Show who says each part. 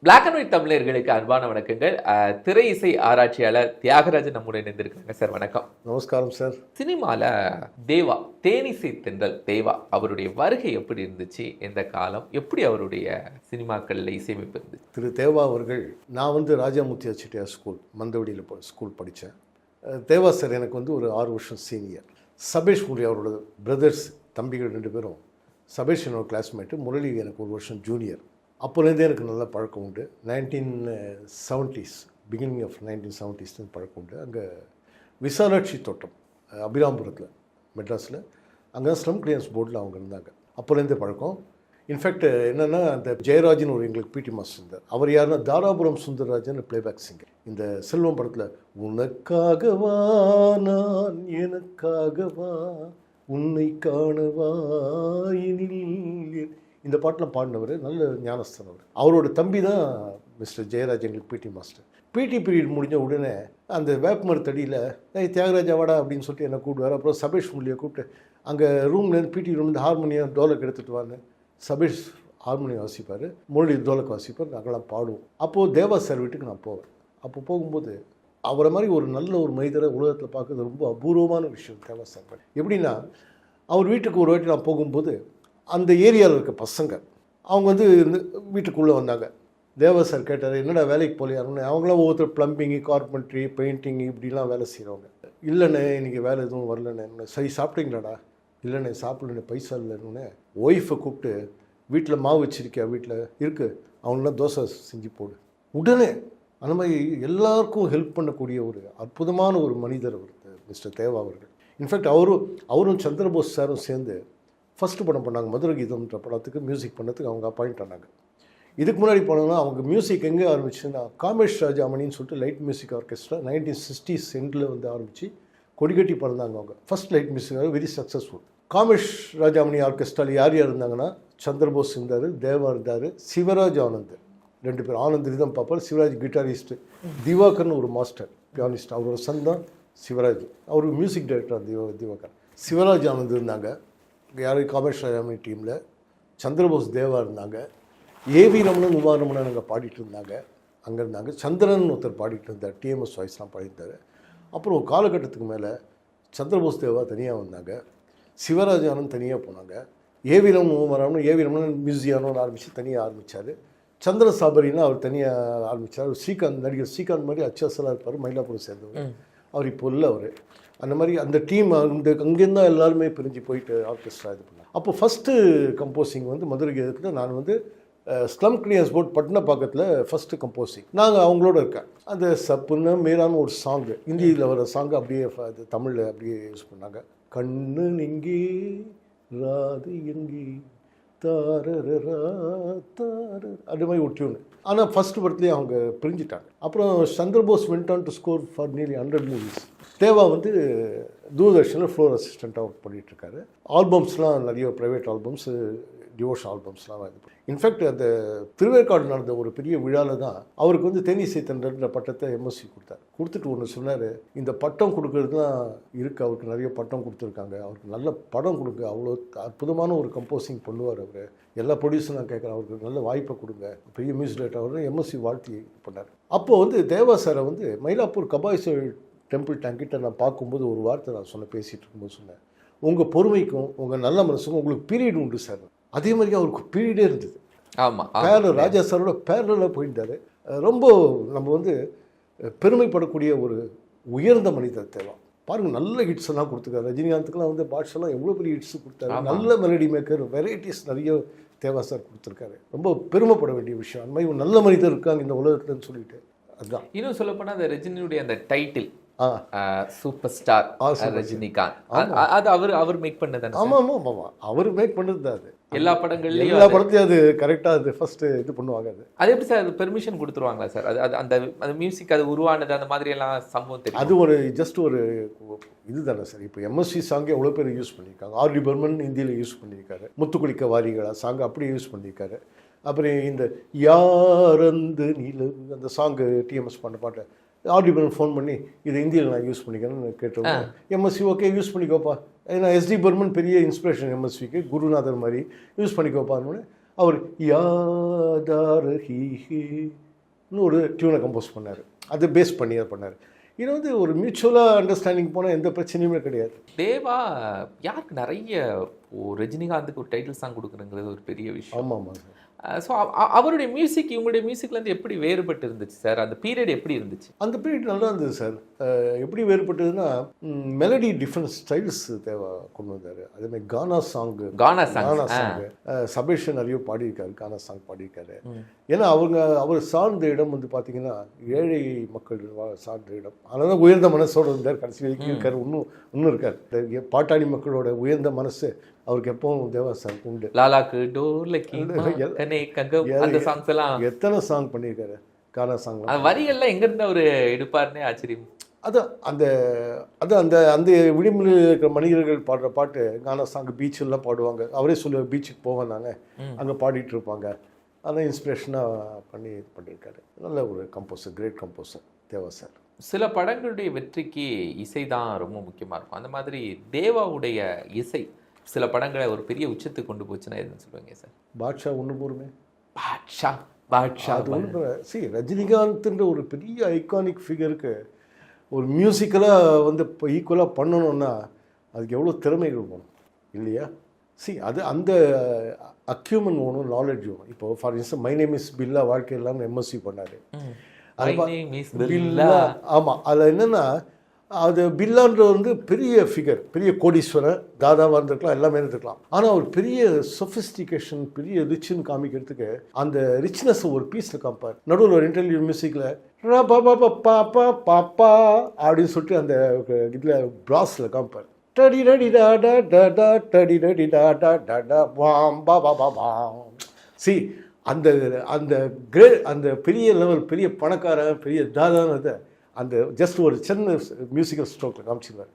Speaker 1: Black and white தமிழர்களுக்கு அன்பான வணக்கங்கள். திரை இசை ஆராய்ச்சியாளர் தியாகராஜன் நம்முடைய இணைந்திருக்காங்க. சார் வணக்கம்.
Speaker 2: நமஸ்காரம் சார்.
Speaker 1: சினிமால தேவா, தேனிசை தென்றல் தேவா அவருடைய வருகை எப்படி இருந்துச்சு? எந்த காலம், எப்படி அவருடைய சினிமாக்கள்ல இசையமைப்பு இருந்துச்சு?
Speaker 2: திரு தேவா அவர்கள், நான் ராஜாமூர்த்தி செட்டியார் ஸ்கூல் மந்தவடியில் ஸ்கூல் படித்தேன். தேவா சார் எனக்கு ஒரு 6 வருஷம் சீனியர். சபேஷ் முரளி அவரோட பிரதர்ஸ், தம்பிகள் 2 பேரும். சபேஷ் என்னோட கிளாஸ்மேட்டு, முரளி எனக்கு 1 வருஷம் ஜூனியர். அப்போலேருந்தே எனக்கு நல்ல பழக்கம் உண்டு. 1970s, பிகினிங் ஆஃப் 1970s பழக்கம் உண்டு. அங்கே விசாலாட்சி தோட்டம் அபிராம்புரத்தில், மெட்ராஸில், அங்கே ஸ்லம் கிளியன்ஸ் போர்டில் அவங்க இருந்தாங்க. அப்போலேருந்தே பழக்கம். இன்ஃபேக்ட் என்னென்னா, அந்த ஜெயராஜன் எங்களுக்கு பிடி மாஸ்டர் இருந்தார். அவர் யாருன்னா தாராபுரம் சுந்தரராஜன் பிளேபேக் சிங்கர். இந்த செல்வம் படத்தில் உனக்காகவா நான் எனக்காகவா உன்னை காணவா எனில், இந்த பாட்டில் பாடினவர் நல்ல ஞானஸ்தன். அவரோட தம்பி தான் மிஸ்டர் ஜெயராஜ், எங்களுக்கு பிடி மாஸ்டர். பிடி பீரியட் முடிஞ்ச உடனே அந்த வேப்பமரத்தடியில் தியாகராஜா வாடா அப்படின்னு சொல்லிட்டு என்னை கூப்பிடுவார். அப்புறம் சபேஷ் முரளியை கூப்பிட்டு அங்கே ரூம்லேருந்து பிடி ரூம்லேருந்து ஹார்மோனியம் டோலக் எடுத்துகிட்டு வான்னு. சபேஷ் ஹார்மோனியம் வாசிப்பார், முரளி டோலக் வாசிப்பார், நாங்களாம் பாடுவோம். அப்போது தேவா சார் வீட்டுக்கு நான் போவேன். அப்போ போகும்போது அவரை மாதிரி ஒரு நல்ல ஒரு மனிதரை உலகத்தில் பார்க்குறது ரொம்ப அபூர்வமான விஷயம் தேவா சார். எப்படின்னா, அவர் வீட்டுக்கு ஒரு வாட்டி நான் போகும்போது அந்த ஏரியாவில் இருக்க பசங்க அவங்க வீட்டுக்குள்ளே வந்தாங்க. தேவா சார் கேட்டார், என்னடா வேலைக்கு போகலையாருன்னு. அவங்களாம் ஒவ்வொருத்தர் ப்ளம்பிங்கு, கார்பெண்ட்ரி, பெயிண்டிங் இப்படிலாம் வேலை செய்கிறவங்க. இல்லைண்ணே இன்றைக்கி வேலை எதுவும் வரலண்ணே. சரி சாப்பிட்டீங்களாடா? இல்லைண்ணே சாப்பிட்லண்ணே, பைசா இல்லைன்னு. ஒய்ஃபை கூப்பிட்டு, வீட்டில் மாவு வச்சிருக்கியா? வீட்டில் இருக்குது, அவங்களாம் தோசை செஞ்சு போடு. உடனே அந்த மாதிரி எல்லாருக்கும் ஹெல்ப் பண்ணக்கூடிய ஒரு அற்புதமான ஒரு மனிதர் அவர் மிஸ்டர் தேவா அவர்கள். இன்ஃபேக்ட் அவரும் சந்திரபோஸ் சாரும் சேர்ந்து ஃபஸ்ட்டு படம் பண்ணாங்க. மதுரை கீதம்ன்ற படத்துக்கு மியூசிக் பண்ணதுக்கு அவங்க அப்பாயிண்ட் ஆனாங்க. இதுக்கு முன்னாடி போனோம்னா அவங்க மியூசிக் எங்கே ஆரம்பிச்சுன்னா, காமேஷ் ராஜாமணின்னு சொல்லிட்டு லைட் மியூசிக் ஆர்கெஸ்ட்ரா 1960s எண்டில் ஆரம்பித்து கொடிகட்டி பிறந்தாங்க அவங்க. First light music very successful. Kamesh Rajamani ஆர்கெஸ்ட்ராவில் யார் யார் இருந்தாங்கன்னா, சந்திரபோஸ் இருந்தார், தேவா இருந்தார், சிவராஜ் ஆனந்த் 2 பேர். ஆனந்த் ரிதம் பாப்பார், சிவராஜ் கிட்டாரிஸ்ட்டு, திவாகர்னு ஒரு மாஸ்டர் பியானிஸ்ட், அவரோட சன் தான் சிவராஜ். அவருக்கு மியூசிக் டைரக்டர் திவாகர். சிவராஜ் ஆனந்த் இருந்தாங்க யார் காமேஷ் ராஜாமணி டீமில். சந்திரபோஸ் தேவா இருந்தாங்க. ஏவி ரமணன் உமாரமணன் அங்கே பாடிட்டு இருந்தாங்க, அங்கே இருந்தாங்க. சந்திரன் ஒருத்தர் பாடிட்டு இருந்தார், டிஎம்எஸ் வாய்ஸ்லாம் பாடிட்டார். அப்புறம் ஒரு காலகட்டத்துக்கு மேலே சந்திரபோஸ் தேவா தனியாக வந்தாங்க, சிவராஜ் ஆனந்த் தனியாக போனாங்க. ஏவி ரமணன் உமாரமணன், ஏவி ரமணன் மியூசியானோன்னு ஆரம்பித்து தனியாக ஆரம்பித்தார். சந்திர சாபரின்னா அவர் தனியாக ஆரம்பித்தார். ஸ்ரீகாந்த், நடிகர் ஸ்ரீகாந்த் மாதிரி அச்சாசலாக இருப்பார், மயிலாப்பூர் சேர்ந்தவர். அவர் இப்போ இல்லை. அவர் அந்த மாதிரி அந்த டீம் அங்கேருந்து தான் எல்லாருமே பிரிஞ்சு போயிட்டு ஆர்கெஸ்ட்ரா இது பண்ணாங்க. அப்போ ஃபஸ்ட்டு கம்போசிங் மதுரை கீதத்தில் நான் ஸ்லம் கிளியன்ஸ் போர்ட் பட்டினப்பாக்கத்தில் ஃபஸ்ட்டு கம்போசிங் நாங்கள் அவங்களோட இருக்கேன். அந்த சப்புன்னு மீரான்னு ஒரு சாங்கு, இந்தியில் வர சாங்கு அப்படியே அது தமிழில் அப்படியே யூஸ் பண்ணாங்க. கண்ணு எங்கே ராது எங்கே தாரரா தார, அது மாதிரி ஒரு டியூனு. ஆனால் ஃபஸ்ட்டு படத்துலேயே அவங்க பிரிஞ்சுட்டாங்க. அப்புறம் Chandrabose went on to score for nearly 100 movies. Deva தூர்தர்ஷனில் ஃப்ளோர் அசிஸ்டண்ட்டாக ஒர்க் பண்ணிகிட்ருக்காரு. ஆல்பம்ஸ்லாம் நிறைய ப்ரைவேட் ஆல்பம்ஸ், டிவோஷன் ஆல்பம்ஸ்லாம் இது. இன்ஃபேக்ட் அந்த திருவேற்காடு நடந்த ஒரு பெரிய விழாவில் தான் அவருக்கு தேனிசை தென்றல்ன்ற பட்டத்தை எம்எஸ்சி கொடுத்துட்டு ஒன்று சொன்னார், இந்த பட்டம் கொடுக்கறதுலாம் இருக்குது, அவருக்கு நிறைய பட்டம் கொடுத்துருக்காங்க, அவருக்கு நல்ல படம் கொடுங்க, அவ்வளோ அற்புதமான ஒரு கம்போசிங் பண்ணுவார் அவர், எல்லா ப்ரொடியூசரும் நான் கேட்குறேன், அவருக்கு நல்ல வாய்ப்பை கொடுங்க, பெரிய மியூசிக் டைரக்டர் அவர் எம்எஸ்சி வாழ்த்தி பண்ணார். அப்போது தேவா சாரை மயிலாப்பூர் கபாலீஸ்வரர் டெம்பிள் டேங்கிட்ட நான் பார்க்கும்போது ஒரு வார்த்தை நான் பேசிகிட்டு இருக்கும்போது சொன்னேன், உங்கள் பொறுமைக்கும் உங்கள் நல்ல மனசுக்கும் உங்களுக்கு பீரியட் உண்டு சார். அதே மாதிரி அவருக்கு பீரியடே இருந்தது.
Speaker 1: ஆமாம்,
Speaker 2: பேரல் ராஜா சாரோட பேரலாக போயிருந்தார். ரொம்ப நம்ம பெருமைப்படக்கூடிய ஒரு உயர்ந்த மனிதர் தேவா. பாருங்கள், நல்ல ஹிட்ஸ் எல்லாம் கொடுத்துருக்காரு. ரஜினிகாந்துக்கெலாம் பாட்ஷெல்லாம் எவ்வளோ பெரிய ஹிட்ஸ் கொடுத்தாரு. நல்ல மெலடி மேக்கர், வெரைட்டிஸ் நிறைய தேவா சார் கொடுத்துருக்காரு. ரொம்ப பெருமைப்பட வேண்டிய விஷயம். அந்த மாதிரி ஒரு நல்ல மனிதர் இருக்காங்க இந்த உலகத்துலன்னு சொல்லிட்டு. அதுதான்
Speaker 1: இன்னும் சொல்லப்போனால் அந்த ரஜினியுடைய அந்த டைட்டில் சூப்பர் ஸ்டார் ரஜினிகாந்த், அது அவர் மேக் பண்ணது.
Speaker 2: ஆமாம் ஆமாம் ஆமாம், அவர் மேக் பண்ணது தான். அது
Speaker 1: எல்லா படங்கள்லையும்,
Speaker 2: எல்லா படத்தையும் அது கரெக்டாக அது ஃபர்ஸ்ட் இது பண்ணுவாங்க. அது
Speaker 1: எப்படி சார், அது பெர்மிஷன் கொடுத்துருவாங்களா சார்? அது அந்த மியூசிக் அது உருவானது அந்த மாதிரி எல்லாம் சம்பவம் தெரியும்.
Speaker 2: அது ஒரு ஜஸ்ட் ஒரு இதுதானே சார். இப்போ எம்எஸ்சி சாங்கே எவ்வளோ பேர் யூஸ் பண்ணியிருக்காங்க. ஆர்டி பர்மன் ஹிந்தியில் யூஸ் பண்ணியிருக்காரு. முத்துக்குளிக்க வாரிகளா சாங் அப்படியே யூஸ் பண்ணியிருக்காரு. அப்புறம் இந்த யாரந்து நிலவு அந்த சாங்கு டிஎம்எஸ் பண்ண பாட்டை ஆடிபன் ஃபோன் பண்ணி இது இந்தியில் நான் யூஸ் பண்ணிக்கிறேன்னு கேட்டோம். எம்எஸ்சி ஓகே யூஸ் பண்ணிக்கோப்பா, ஏன்னா எஸ்டி பர்மன் பெரிய இன்ஸ்பிரேஷன் எம்எஸ்விக்கு, குருநாதர் மாதிரி யூஸ் பண்ணிக்கோப்பான்னு அவர் யாதார் ஹீன்னு ஒரு டியூனை கம்போஸ் பண்ணார். அதை பேஸ் பண்ணி அதை பண்ணார். இது வந்து ஒரு மியூச்சுவலாக அண்டர்ஸ்டாண்டிங் போனால் எந்த பிரச்சனையுமே கிடையாது.
Speaker 1: தேவா யாருக்கு நிறைய ரஜினிகாந்துக்கு ஒரு டைட்டில் சாங் கொடுக்குறங்கிறது ஒரு பெரிய விஷயம்.
Speaker 2: ஆமாம் ஆமாம் சார்.
Speaker 1: ஸோ அவருடைய மியூசிக் இவங்களுடைய மியூசிக்லேருந்து எப்படி வேறுபட்டு இருந்துச்சு சார்? அந்த பீரியட் எப்படி இருந்துச்சு?
Speaker 2: அந்த பீரியட் நல்லா இருந்தது சார். எப்படி வேறுபட்டதுன்னா மெலடி டிஃப்ரெண்ட் ஸ்டைல்ஸ் தேவை கொண்டு வந்தார். அதேமாதிரி கானா சாங்கு சபேஷன் நிறைய பாடியிருக்காரு, கானா சாங் பாடியிருக்காரு. ஏன்னா அவர் சார்ந்த இடம் வந்து பார்த்தீங்கன்னா ஏழை மக்கள் சார்ந்த இடம். அதனால உயர்ந்த மனசோடு இருந்தார், கடைசி வரைக்கும் இருக்கார், இன்னும் இருக்கார். பாட்டாளி மக்களோட உயர்ந்த மனசு அவருக்கு எப்பவும் தேவா சார் உண்டு.
Speaker 1: லாலாக்கு அந்த சாங்ஸ் எல்லாம்
Speaker 2: எத்தனை சாங் பண்ணியிருக்காரு, கானா சாங்.
Speaker 1: அந்த வரிகள்லாம் எங்கேருந்து அவர் எடுப்பார்னே ஆச்சரியம்.
Speaker 2: அதான் அந்த அந்த விடுமுறையில் இருக்கிற மனிதர்கள் பாடுற பாட்டு கானா சாங் பீச்செல்லாம் பாடுவாங்க. அவரே சொல்லுவார், பீச்சுக்கு போவேன் நாங்கள், அங்கே பாடிட்டு இருப்பாங்க. அதான் இன்ஸ்பிரேஷனாக பண்ணி இது பண்ணியிருக்காரு. நல்ல ஒரு கம்போசர், கிரேட் கம்போசர் தேவா சார்.
Speaker 1: சில படங்களுடைய வெற்றிக்கு இசை தான் ரொம்ப முக்கியமாக இருக்கும். அந்த மாதிரி தேவாவுடைய இசை சில படங்களை ஒரு பெரிய உச்சத்துக்கு கொண்டு போச்சுன்னா எதுன்னு சொல்லுவீங்க சார்?
Speaker 2: பாட்ஷா ஒன்று போருமே.
Speaker 1: பாட்ஷா
Speaker 2: அது ஒன்று. ரஜினிகாந்த்ன்ற ஒரு பெரிய ஐகானிக் ஃபிகருக்கு ஒரு மியூசிக்கலாக வந்து இப்போ ஈக்குவலாக பண்ணணுன்னா அதுக்கு எவ்வளோ திறமைகள் வேணும் இல்லையா? அது அந்த அக்யூமன் வேணும், நாலேஜ் வேணும். இப்போ for instance my name is Billa வாழ்க்கை இல்லாமல் எம்எஸ்சி பண்ணார். ஆமாம், அதில் என்னென்னா அது பில்லான்ற வந்து பெரிய ஃபிகர், பெரிய கோடீஸ்வரன், தாதாவாக இருந்திருக்கலாம், எல்லாமே இருந்திருக்கலாம். ஆனால் ஒரு பெரிய சொஃபிஸ்டிகேஷன், பெரிய ரிச்சுன்னு காமிக்கிறதுக்கு அந்த ரிச்னஸ் ஒரு பீஸில் காமிப்பார். நடுவில் ஒரு இன்டர்வியூ மியூசிக்கில் பாப்பா பாப்பா அப்படின்னு சொல்லிட்டு அந்த இதில் பிராஸில் காமிப்பார். டடி டடி டா டா டா டா டடி டடி டா டா டா டா வாம் பா பா பா பாம். சி அந்த அந்த அந்த பெரிய லெவல், பெரிய பணக்கார, பெரிய தாதானதை அந்த ஜஸ்ட் ஒரு சின்ன மியூசிக்கல் ஸ்ட்ரோக்கில் காமிச்சிருவார்.